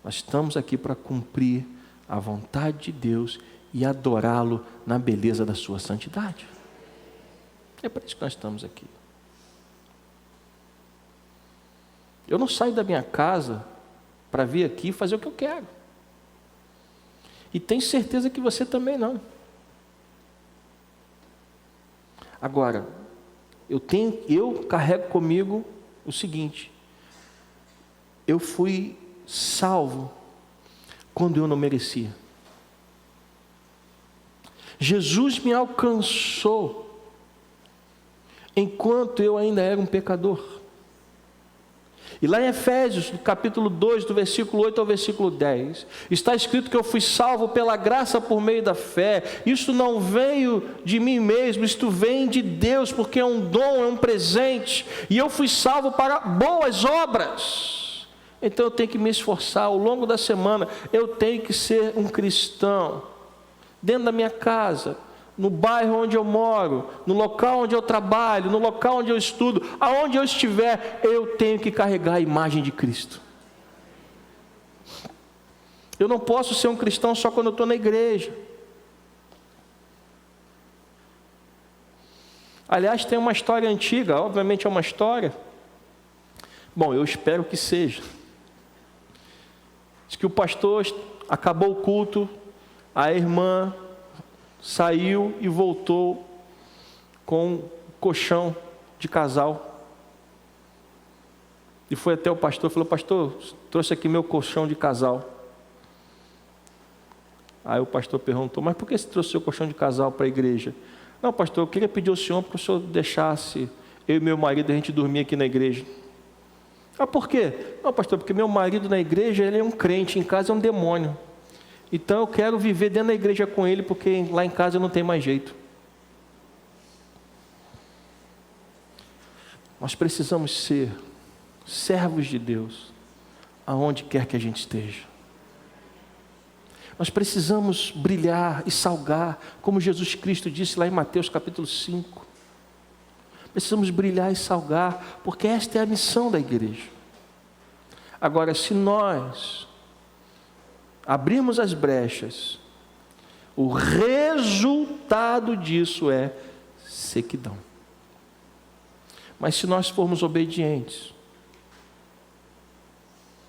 Nós estamos aqui para cumprir a vontade de Deus e adorá-lo na beleza da sua santidade. É para isso que nós estamos aqui. Eu não saio da minha casa para vir aqui fazer o que eu quero. E tenho certeza que você também não. Agora, eu carrego comigo o seguinte: eu fui salvo quando eu não merecia. Jesus me alcançou enquanto eu ainda era um pecador. E lá em Efésios, no capítulo 2, do versículo 8 ao versículo 10, está escrito que eu fui salvo pela graça por meio da fé. Isso não veio de mim mesmo, isto vem de Deus, porque é um dom, é um presente. E eu fui salvo para boas obras. Então eu tenho que me esforçar ao longo da semana. Eu tenho que ser um cristão, dentro da minha casa, no bairro onde eu moro, no local onde eu trabalho, no local onde eu estudo, aonde eu estiver, eu tenho que carregar a imagem de Cristo. Eu não posso ser um cristão só quando eu estou na igreja. Aliás, tem uma história antiga, obviamente é uma história. Bom, eu espero que seja. Diz que o pastor acabou o culto, a irmã saiu e voltou com um colchão de casal. E foi até o pastor e falou: pastor, trouxe aqui meu colchão de casal. Aí o pastor perguntou: mas por que você trouxe seu colchão de casal para a igreja? Não, pastor, eu queria pedir ao senhor para o senhor deixasse eu e meu marido a gente dormir aqui na igreja. Ah, por quê? Não, pastor, porque meu marido na igreja, ele é um crente, em casa é um demônio. Então eu quero viver dentro da igreja com ele, porque lá em casa não tem mais jeito. Nós precisamos ser servos de Deus, aonde quer que a gente esteja. Nós precisamos brilhar e salgar, como Jesus Cristo disse lá em Mateus capítulo 5. Precisamos brilhar e salgar, porque esta é a missão da igreja. Agora, se nós abrirmos as brechas, o resultado disso é sequidão. Mas se nós formos obedientes,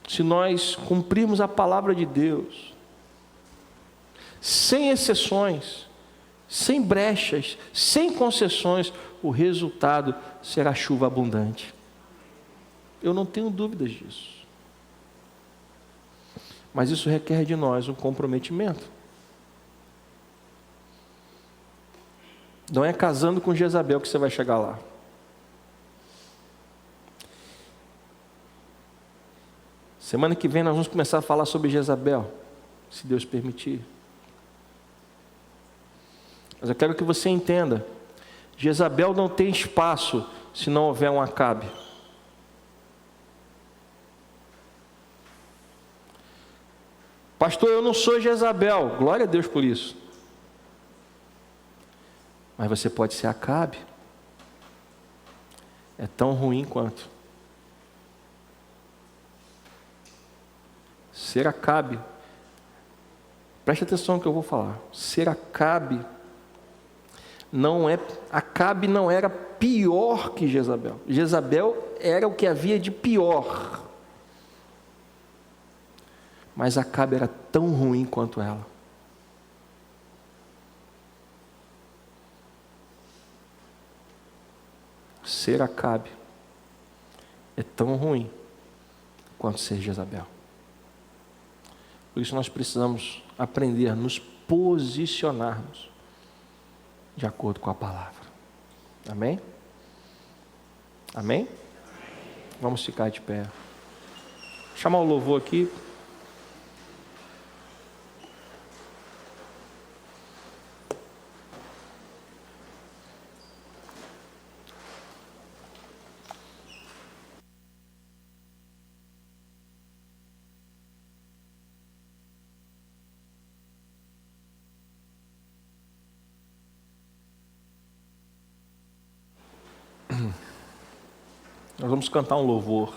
se nós cumprirmos a palavra de Deus, sem exceções, sem brechas, sem concessões, o resultado será chuva abundante. Eu não tenho dúvidas disso. Mas isso requer de nós um comprometimento. Não é casando com Jezabel que você vai chegar lá. Semana que vem nós vamos começar a falar sobre Jezabel, se Deus permitir. Mas eu quero que você entenda: Jezabel não tem espaço se não houver um Acabe. Pastor, eu não sou Jezabel. Glória a Deus por isso. Mas você pode ser Acabe. É tão ruim quanto. Ser Acabe. Preste atenção no que eu vou falar. Ser Acabe não é... Acabe não era pior que Jezabel. Jezabel era o que havia de pior. Mas Acabe era tão ruim quanto ela. Ser Acabe é tão ruim quanto ser Jezabel. Por isso nós precisamos aprender a nos posicionarmos de acordo com a palavra. Amém? Amém? Vamos ficar de pé. Chamar o louvor aqui. Nós vamos cantar um louvor.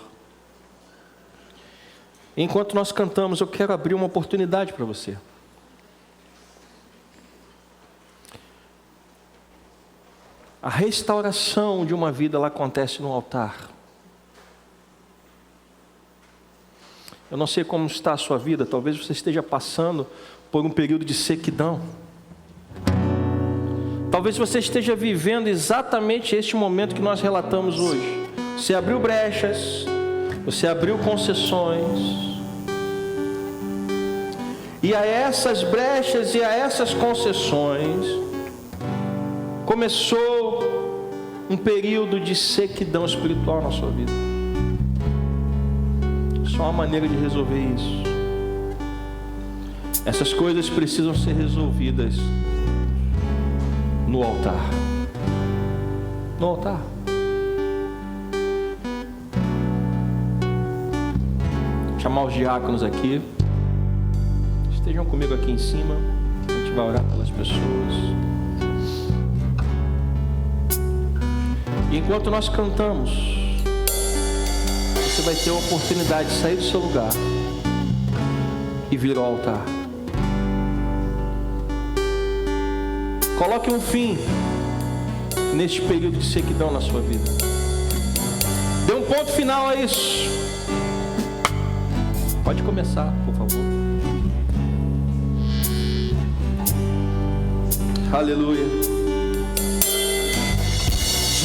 Enquanto nós cantamos, eu quero abrir uma oportunidade para você. A restauração de uma vida, ela acontece no altar. Eu não sei como está a sua vida, talvez você esteja passando por um período de sequidão. Talvez você esteja vivendo exatamente este momento que nós relatamos hoje. Você abriu brechas, você abriu concessões. E a essas brechas e a essas concessões, começou um período de sequidão espiritual na sua vida. Só uma maneira de resolver isso. Essas coisas precisam ser resolvidas no altar. No altar. Vou chamar os diáconos aqui. Estejam comigo aqui em cima. A gente vai orar pelas pessoas. E enquanto nós cantamos, você vai ter a oportunidade de sair do seu lugar e vir ao altar. Coloque um fim neste período de sequidão na sua vida. Dê um ponto final a isso. Pode começar, por favor. Aleluia.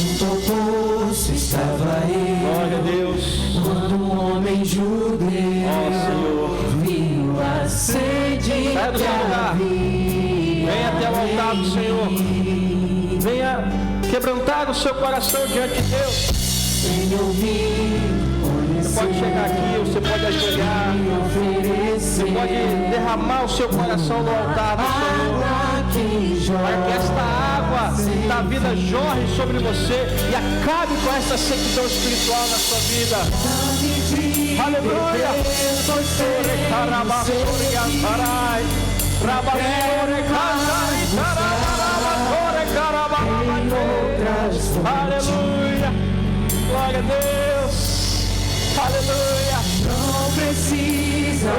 Junto ao poço estava ele. Glória a Deus. Quando um homem judeu viu a sede. Saia do seu lugar. Venha até o altar do Senhor. Venha quebrantar o seu coração diante de Deus. Você pode chegar aqui, você pode ajoelhar. Você pode derramar o seu coração no altar do Senhor. Para que esta água da vida jorre sobre você e acabe com essa sequidão espiritual na sua vida. Aleluia. Aleluia. Glória a Deus. Aleluia. Não precisa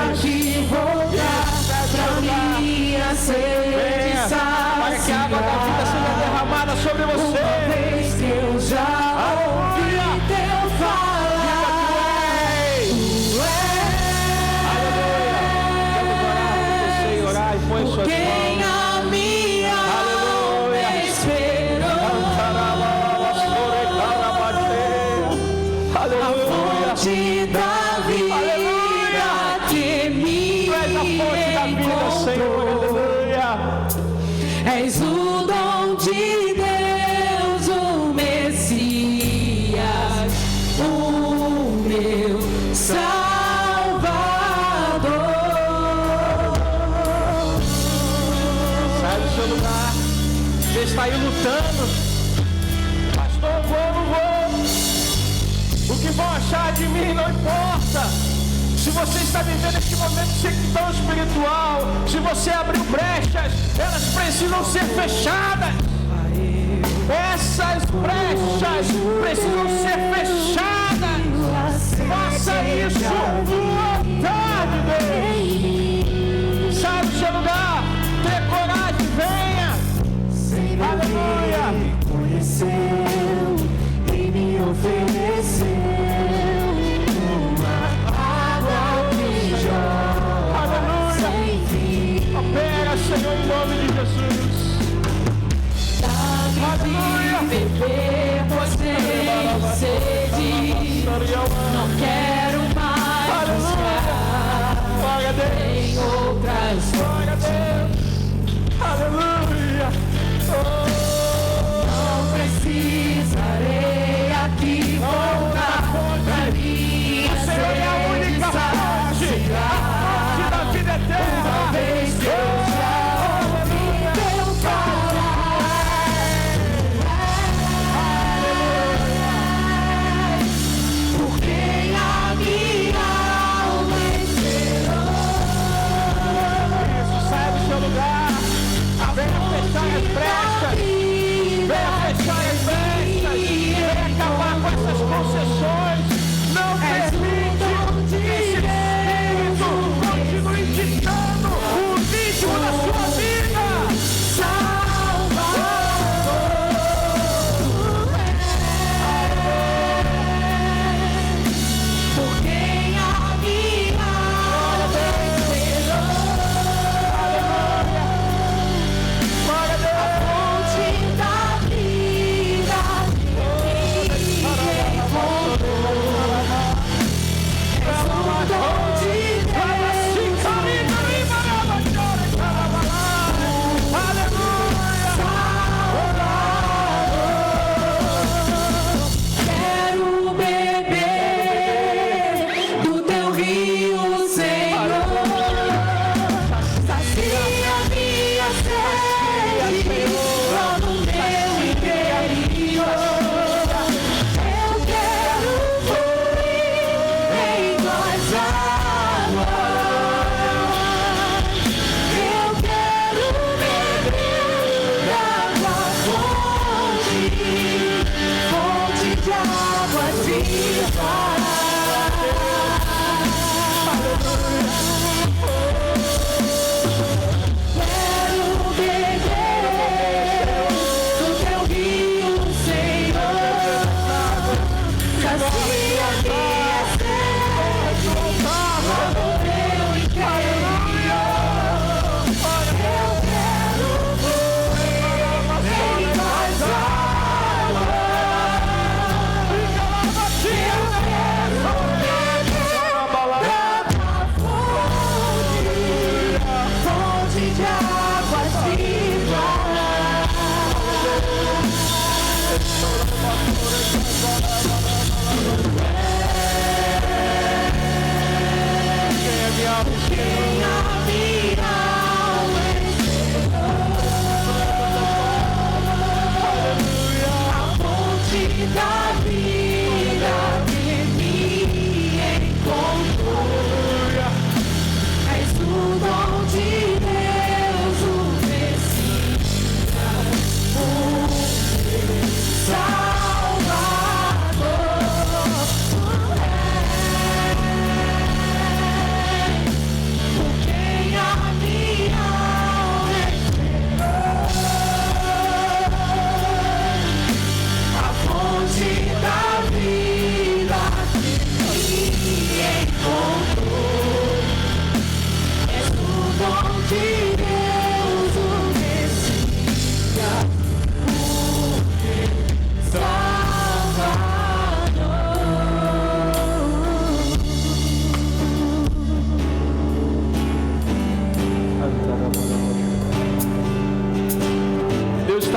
aqui voltar pra minha sede saciar. Para que a água da vida seja derramada sobre você. Uma vez que eu já ouvi teu falar. Tu és. Orar e põe suas Quem mãos. a minha alma esperou. Aleluia. Fonte da vida que me Tu és a fonte da vida, Senhor. Aleluia. És o dom de Deus, o Messias, o meu Salvador. Sai do seu lugar. Você está aí lutando. Pastor, vou. O que vão achar de mim não importa. Se você está vivendo este momento de sequidão espiritual, se você abriu brechas, elas precisam ser fechadas. Essas brechas precisam ser fechadas. Faça isso no altar de Deus. Sai do seu lugar. Tenha coragem, venha. Aleluia. Me conheceu e me ofereceu uma água que jorra sem fim. Opera, Senhor, em nome de Jesus. Aleluia. Beber, pois tenho sede. Não quero mais buscar Glória a Deus. em outras Glória a Deus. Aleluia. Não precisarei aqui voltar pra minha O Senhor é a única fonte. A fonte da vida eterna. Uma vez que eu já ouvi teu falar, por quem a minha alma esperou. Isso, saia do Senhor, no meu interior. Eu quero fluir em tuas águas. Eu quero beber da tua fonte, fonte de águas vivas.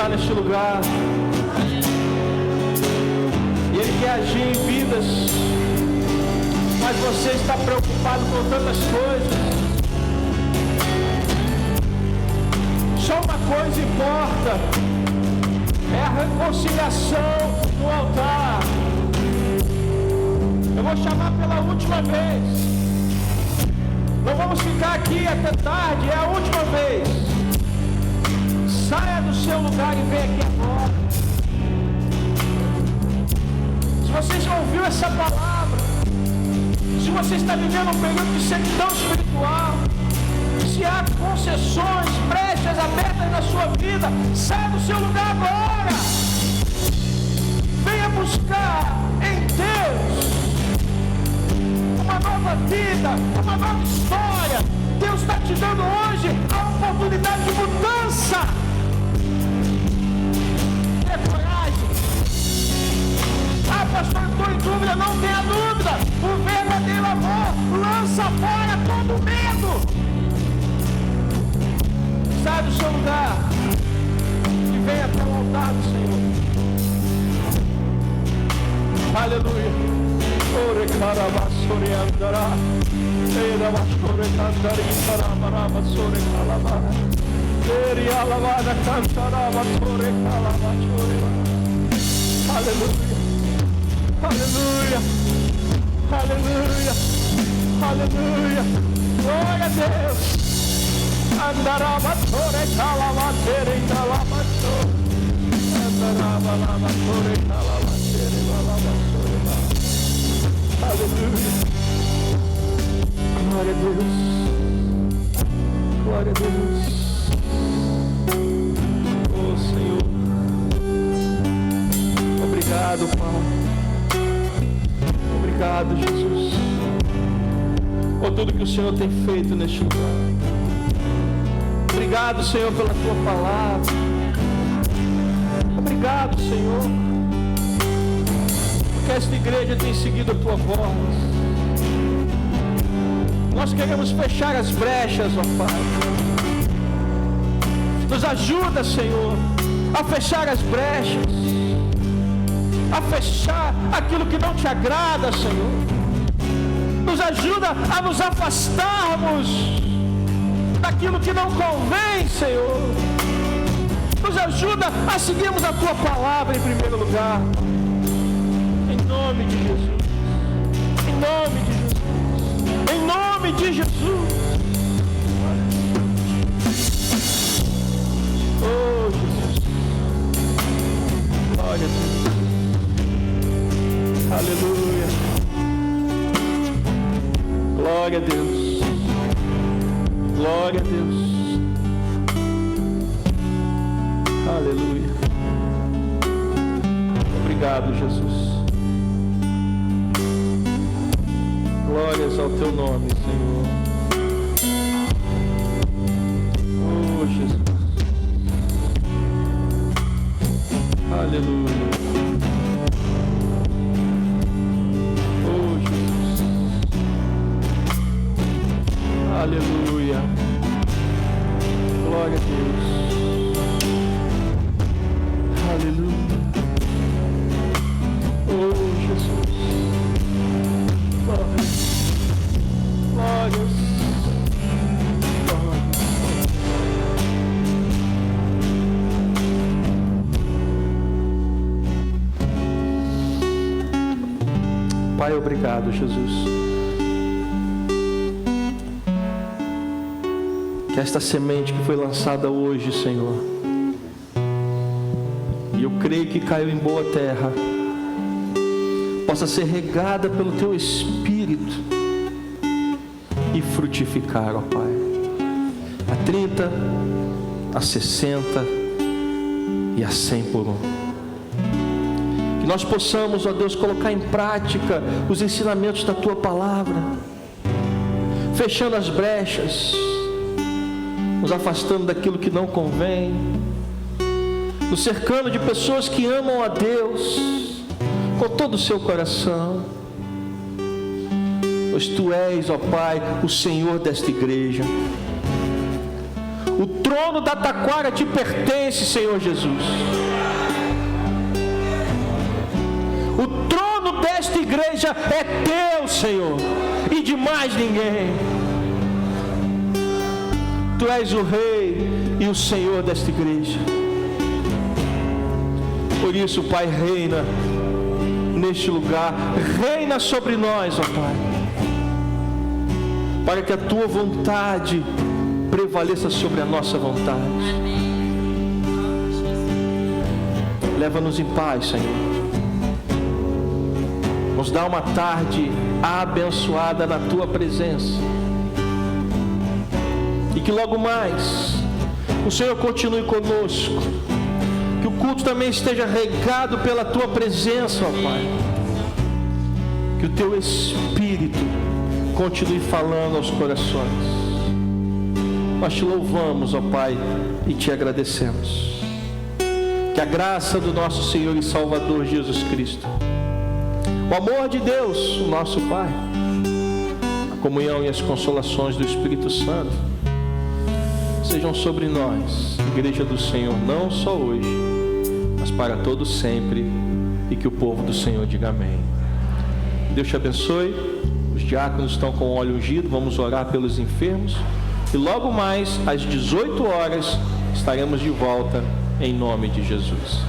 Neste lugar, e Ele quer agir em vidas, mas você está preocupado com tantas coisas. Só uma coisa importa, é a reconciliação no altar. Eu vou chamar pela última vez, não vamos ficar aqui até tarde, é a última vez. Saia do seu lugar e venha aqui agora. Se você já ouviu essa palavra, se você está vivendo um período de sequidão espiritual, se há concessões, brechas abertas na sua vida, saia do seu lugar agora. Venha buscar em Deus uma nova vida, uma nova história. Deus está te dando hoje a oportunidade de mudança. Pastor, estou em dúvida, não tenha dúvida. O verdadeiro amor lança fora todo medo. Sai do seu lugar e venha até o altar do Senhor. Aleluia. Ore carabasore andará. Eira basore cantare caramarama sore calama. Eri alavada cantarava sore calama sore. Aleluia. Aleluia, aleluia, aleluia, glória a Deus. Andarava tore calamatere calamatere, andarava lamatore calamatere calamatere. Aleluia, glória a Deus, glória a Deus. Oh Senhor, obrigado, Pai. Obrigado, Jesus, por tudo que o Senhor tem feito neste lugar. Obrigado, Senhor, pela Tua palavra. Obrigado, Senhor, porque esta igreja tem seguido a Tua voz. Nós queremos fechar as brechas, ó Pai. Nos ajuda, Senhor, a fechar as brechas, a fechar aquilo que não te agrada, Senhor. Nos ajuda a nos afastarmos daquilo que não convém, Senhor. ajuda a seguirmos a Tua palavra em primeiro lugar. Em nome de Jesus. Em nome de Jesus. Em nome de Jesus. Oh, Jesus. Glória a Deus. Aleluia. Glória a Deus. Glória a Deus. Aleluia. Obrigado, Jesus. Glórias ao Teu nome, Senhor. Oh, Jesus. Aleluia. Oh, Jesus. Aleluia. Glória a Deus. Aleluia. Oh, Jesus. Glórias. Glórias. Pai, obrigado, Jesus. Que esta semente que foi lançada hoje, Senhor, e eu creio que caiu em boa terra, possa ser regada pelo Teu Espírito e frutificar, ó Pai, a 30, a 60 e a 100 por um. Que nós possamos, ó Deus, colocar em prática os ensinamentos da Tua palavra, fechando as brechas, nos afastando daquilo que não convém, nos cercando de pessoas que amam a Deus com todo o seu coração, pois Tu és, ó Pai, o Senhor desta igreja. O trono da taquara Te pertence, Senhor Jesus. O trono desta igreja é Teu, Senhor, e de mais ninguém. Tu és o Rei e o Senhor desta igreja. Por isso, Pai, reina neste lugar, reina sobre nós, ó Pai, para que a Tua vontade prevaleça sobre a nossa vontade. Leva-nos em paz, Senhor. Nos dá uma tarde abençoada na Tua presença. E que logo mais o Senhor continue conosco. Que o culto também esteja regado pela Tua presença, ó Pai. Que o Teu Espírito continue falando aos corações. Nós Te louvamos, ó Pai, e Te agradecemos. Que a graça do nosso Senhor e Salvador Jesus Cristo, o amor de Deus, o nosso Pai, a comunhão e as consolações do Espírito Santo sejam sobre nós, Igreja do Senhor, não só hoje, mas para todo sempre, e que o povo do Senhor diga amém. Deus te abençoe. Os diáconos estão com óleo ungido, vamos orar pelos enfermos, e logo mais às 18 horas estaremos de volta em nome de Jesus.